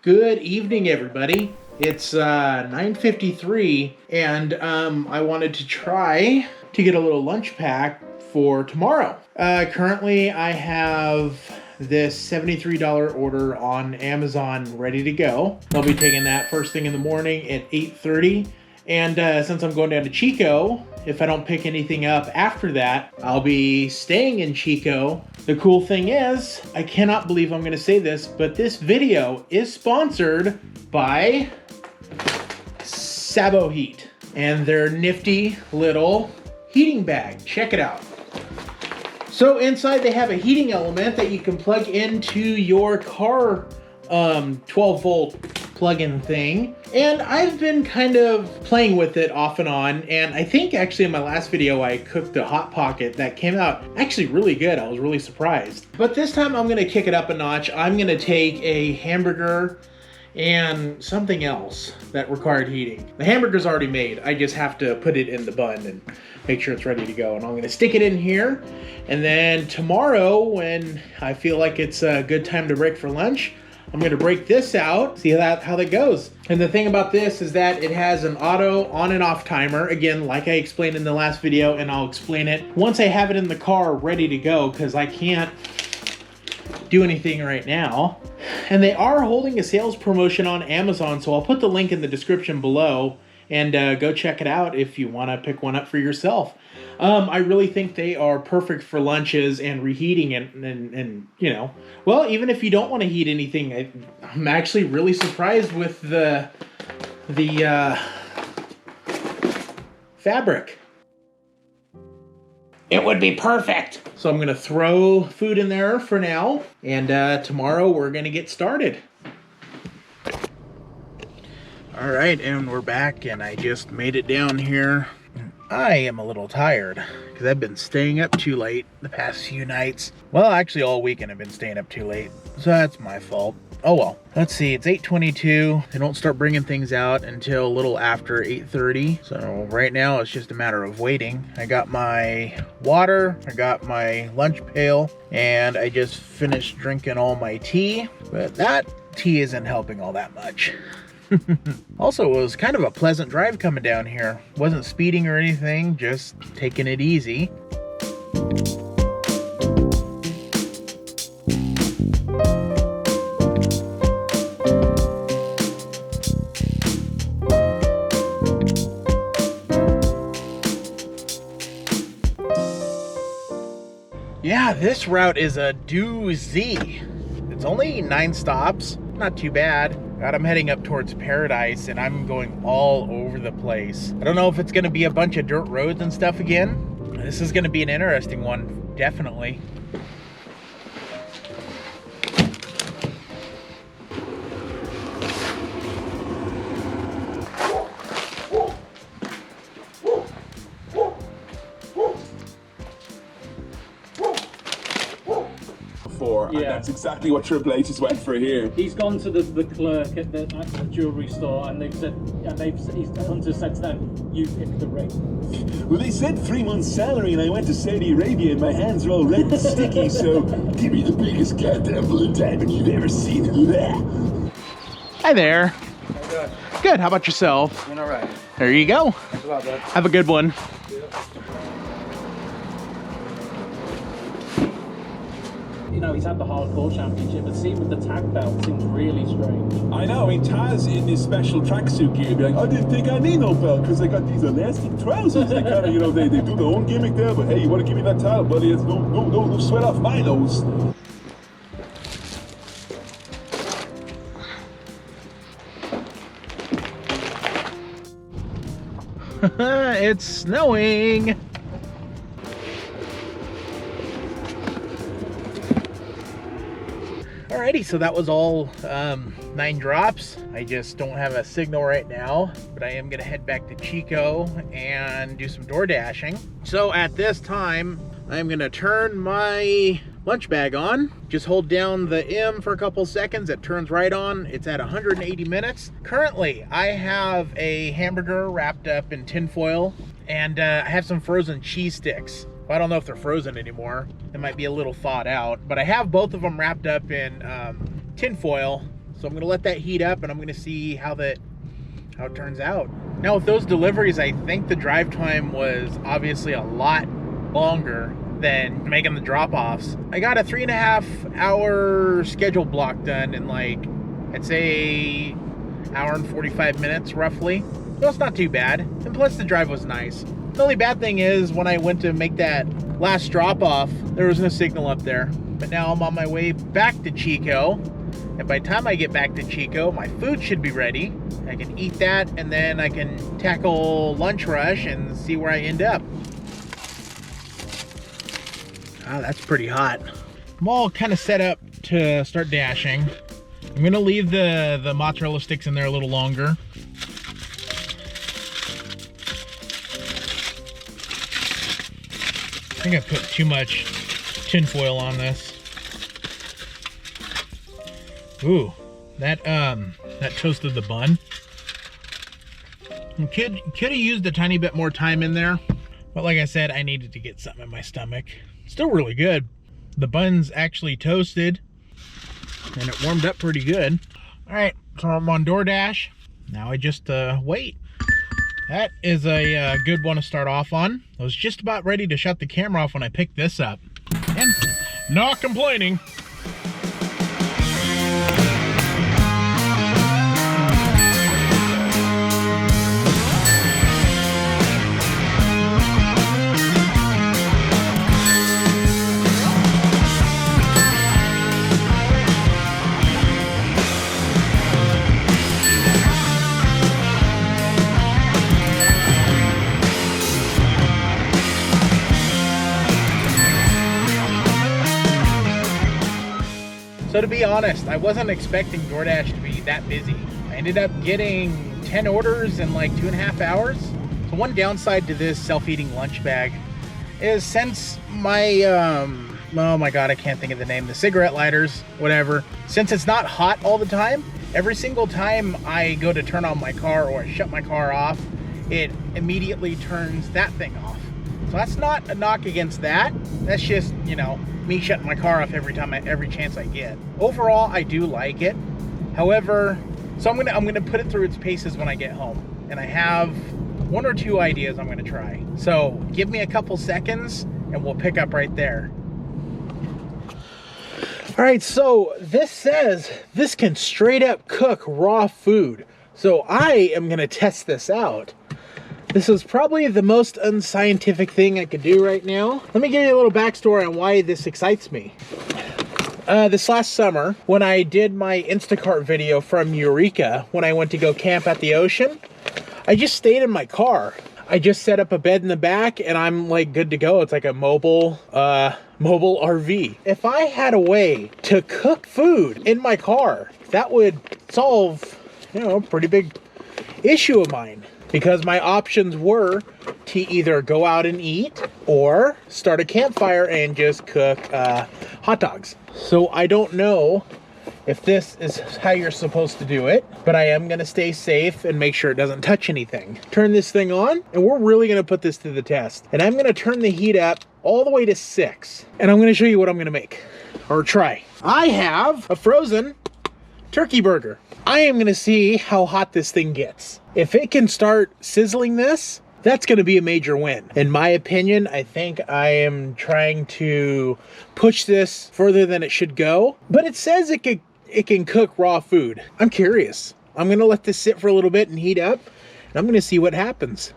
Good evening, everybody. It's 9:53, and I wanted to try to get a little lunch pack for tomorrow. Currently, I have this $73 order on Amazon ready to go. I'll be taking that first thing in the morning at 8:30. And since I'm going down to Chico, if I don't pick anything up after that, I'll be staying in Chico. The cool thing is, I cannot believe I'm gonna say this, but this video is sponsored by SabotHeat and their nifty little heating bag. Check it out. So inside they have a heating element that you can plug into your car 12 volt plug-in thing, and I've been kind of playing with it off and on, and I think actually in my last video I cooked a Hot Pocket that came out actually really good. I was really surprised. But this time I'm gonna kick it up a notch. I'm gonna take a hamburger and something else that required heating. The hamburger's already made. I just have to put it in the bun and make sure it's ready to go. And I'm gonna stick it in here. And then tomorrow, when I feel like it's a good time to break for lunch, I'm gonna break this out, see how that goes. And the thing about this is that it has an auto on and off timer. Again, like I explained in the last video, and I'll explain it once I have it in the car ready to go, because I can't do anything right now. And they are holding a sales promotion on Amazon, so I'll put the link in the description below, and go check it out if you wanna pick one up for yourself. I really think they are perfect for lunches and reheating and you know, well, even if you don't want to heat anything, I'm actually really surprised with the fabric. It would be perfect. So I'm gonna throw food in there for now, and tomorrow we're gonna get started. All right, and we're back, and I just made it down here. I am a little tired because I've been staying up too late the past few nights. Well, actually all weekend I've been staying up too late, so that's my fault. Oh well. Let's see, it's 8:22. They don't start bringing things out until a little after 8:30. So right now it's just a matter of waiting. I got my water, I got my lunch pail, and I just finished drinking all my tea, but that tea isn't helping all that much. Also, it was kind of a pleasant drive coming down here. Wasn't speeding or anything, just taking it easy. Yeah, this route is a doozy. It's only 9 stops, not too bad. God, I'm heading up towards Paradise, and I'm going all over the place. I don't know if it's gonna be a bunch of dirt roads and stuff again. This is gonna be an interesting one, definitely. And that's exactly what Triple H just went for here. He's gone to the clerk at the jewellery store, and Hunter said to them, "You pick the ring." Well, they said 3 months' salary, and I went to Saudi Arabia, and my hands are all red and sticky. So give me the biggest goddamn blue diamond you've ever seen. Hi there. Good. How about yourself? Doing all right. There you go. Thanks a lot, bud. Have a good one. You know, he's had the hardcore championship, but see with the tag belt seems really strange. I know. I mean, Taz in this special tracksuit gear be like, I didn't think I need no belt because I got these elastic trousers. They kind of, you know, they do their own gimmick there. But hey, you want to give me that title, buddy? It's no sweat off my nose. It's snowing. Alrighty, so that was all 9 drops. I just don't have a signal right now, but I am gonna head back to Chico and do some door dashing. So at this time, I'm gonna turn my lunch bag on. Just hold down the M for a couple seconds. It turns right on. It's at 180 minutes. Currently, I have a hamburger wrapped up in tinfoil, and I have some frozen cheese sticks. Well, I don't know if they're frozen anymore. They might be a little thawed out, but I have both of them wrapped up in tinfoil So I'm gonna let that heat up and I'm gonna see how it turns out. Now with those deliveries, I think the drive time was obviously a lot longer than making the drop-offs. I got a 3.5 hour schedule block done in like, I'd say hour and 45 minutes roughly. So it's not too bad. And plus the drive was nice. The only bad thing is when I went to make that last drop-off, there was no signal up there. But now I'm on my way back to Chico. And by the time I get back to Chico, my food should be ready. I can eat that and then I can tackle lunch rush and see where I end up. Ah, that's pretty hot. I'm all kind of set up to start dashing. I'm gonna leave the mozzarella sticks in there a little longer. I think I put too much tin foil on this. Ooh, that toasted the bun. Could have used a tiny bit more time in there, but like I said, I needed to get something in my stomach. Still really good. The bun's actually toasted and it warmed up pretty good. All right, so I'm on Doordash. Now I just wait. That is a good one to start off on. I was just about ready to shut the camera off when I picked this up. And not complaining. So to be honest, I wasn't expecting Doordash to be that busy. I ended up getting 10 orders in like 2.5 hours. So one downside to this self-eating lunch bag is since my, oh my God, I can't think of the name, the cigarette lighters, whatever. Since it's not hot all the time, every single time I go to turn on my car or I shut my car off, it immediately turns that thing off. So that's not a knock against that. That's just, you know, me shutting my car off every chance I get. Overall, I do like it. However, so I'm gonna put it through its paces when I get home. And I have 1 or 2 ideas I'm gonna try. So give me a couple seconds and we'll pick up right there. All right, so this says this can straight up cook raw food. So I am gonna test this out. This is probably the most unscientific thing I could do right now. Let me give you a little backstory on why this excites me. This last summer, when I did my Instacart video from Eureka, when I went to go camp at the ocean, I just stayed in my car. I just set up a bed in the back and I'm like good to go. It's like a mobile RV. If I had a way to cook food in my car, that would solve, you know, a pretty big issue of mine. Because my options were to either go out and eat or start a campfire and just cook hot dogs. So I don't know if this is how you're supposed to do it, but I am gonna stay safe and make sure it doesn't touch anything. Turn this thing on and we're really gonna put this to the test. And I'm gonna turn the heat up all the way to 6. And I'm gonna show you what I'm gonna make or try. I have a frozen turkey burger. I am gonna see how hot this thing gets. If it can start sizzling this, that's gonna be a major win. In my opinion, I think I am trying to push this further than it should go, but it says it can cook raw food. I'm curious. I'm gonna let this sit for a little bit and heat up, and I'm gonna see what happens.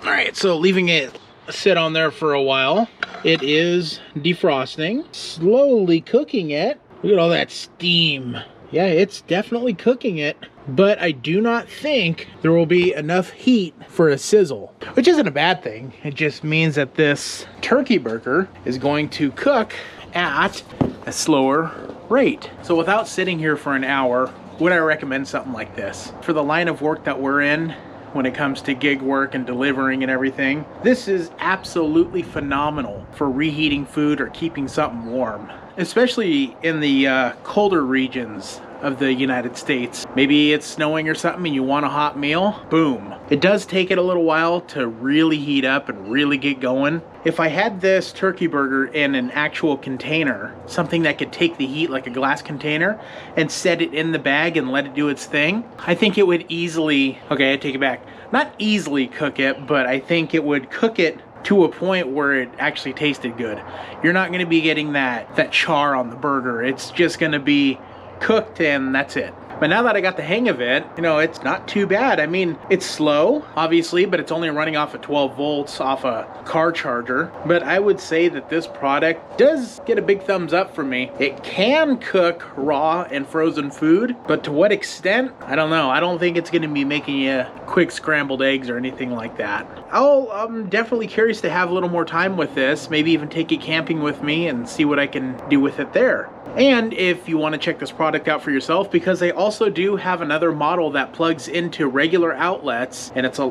All right, so leaving it sit on there for a while, it is defrosting, slowly cooking it. Look at all that steam. Yeah, it's definitely cooking it, but I do not think there will be enough heat for a sizzle, which isn't a bad thing. It just means that this turkey burger is going to cook at a slower rate. So without sitting here for an hour, would I recommend something like this? For the line of work that we're in, when it comes to gig work and delivering and everything, this is absolutely phenomenal for reheating food or keeping something warm. especially in the colder regions of the United States. Maybe it's snowing or something and you want a hot meal, boom. It does take it a little while to really heat up and really get going. If I had this turkey burger in an actual container, something that could take the heat like a glass container, and set it in the bag and let it do its thing, I think it would easily, okay, I take it back, not easily cook it, but I think it would cook it to a point where it actually tasted good. You're not gonna be getting that char on the burger. It's just gonna be cooked and that's it. But now that I got the hang of it, you know, it's not too bad. I mean, it's slow, obviously, but it's only running off of 12 volts off a car charger. But I would say that this product does get a big thumbs up for me. It can cook raw and frozen food, but to what extent? I don't know. I don't think it's gonna be making you quick scrambled eggs or anything like that. I'm definitely curious to have a little more time with this, maybe even take it camping with me and see what I can do with it there. And if you want to check this product out for yourself, because they also do have another model that plugs into regular outlets, and it's a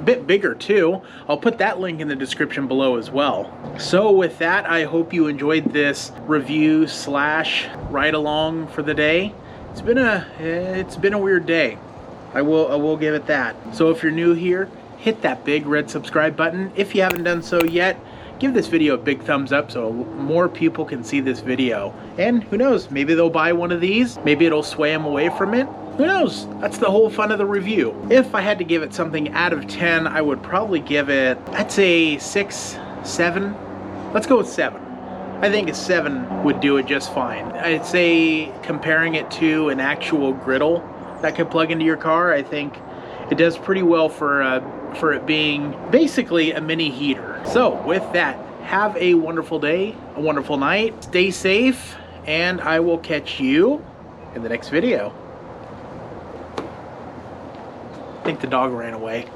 bit bigger too. I'll put that link in the description below as well. So with that, I hope you enjoyed this review slash ride along for the day. It's been a weird day. I will give it that. So if you're new here, hit that big red subscribe button. If you haven't done so yet, give this video a big thumbs up so more people can see this video. And who knows, maybe they'll buy one of these. Maybe it'll sway them away from it. Who knows? That's the whole fun of the review. If I had to give it something out of 10, I would probably give it, I'd say 6, 7. Let's go with 7. I think a 7 would do it just fine. I'd say comparing it to an actual griddle that could plug into your car, I think it does pretty well for it being basically a mini heater. So with that, have a wonderful day, a wonderful night, stay safe, and I will catch you in the next video. I think the dog ran away.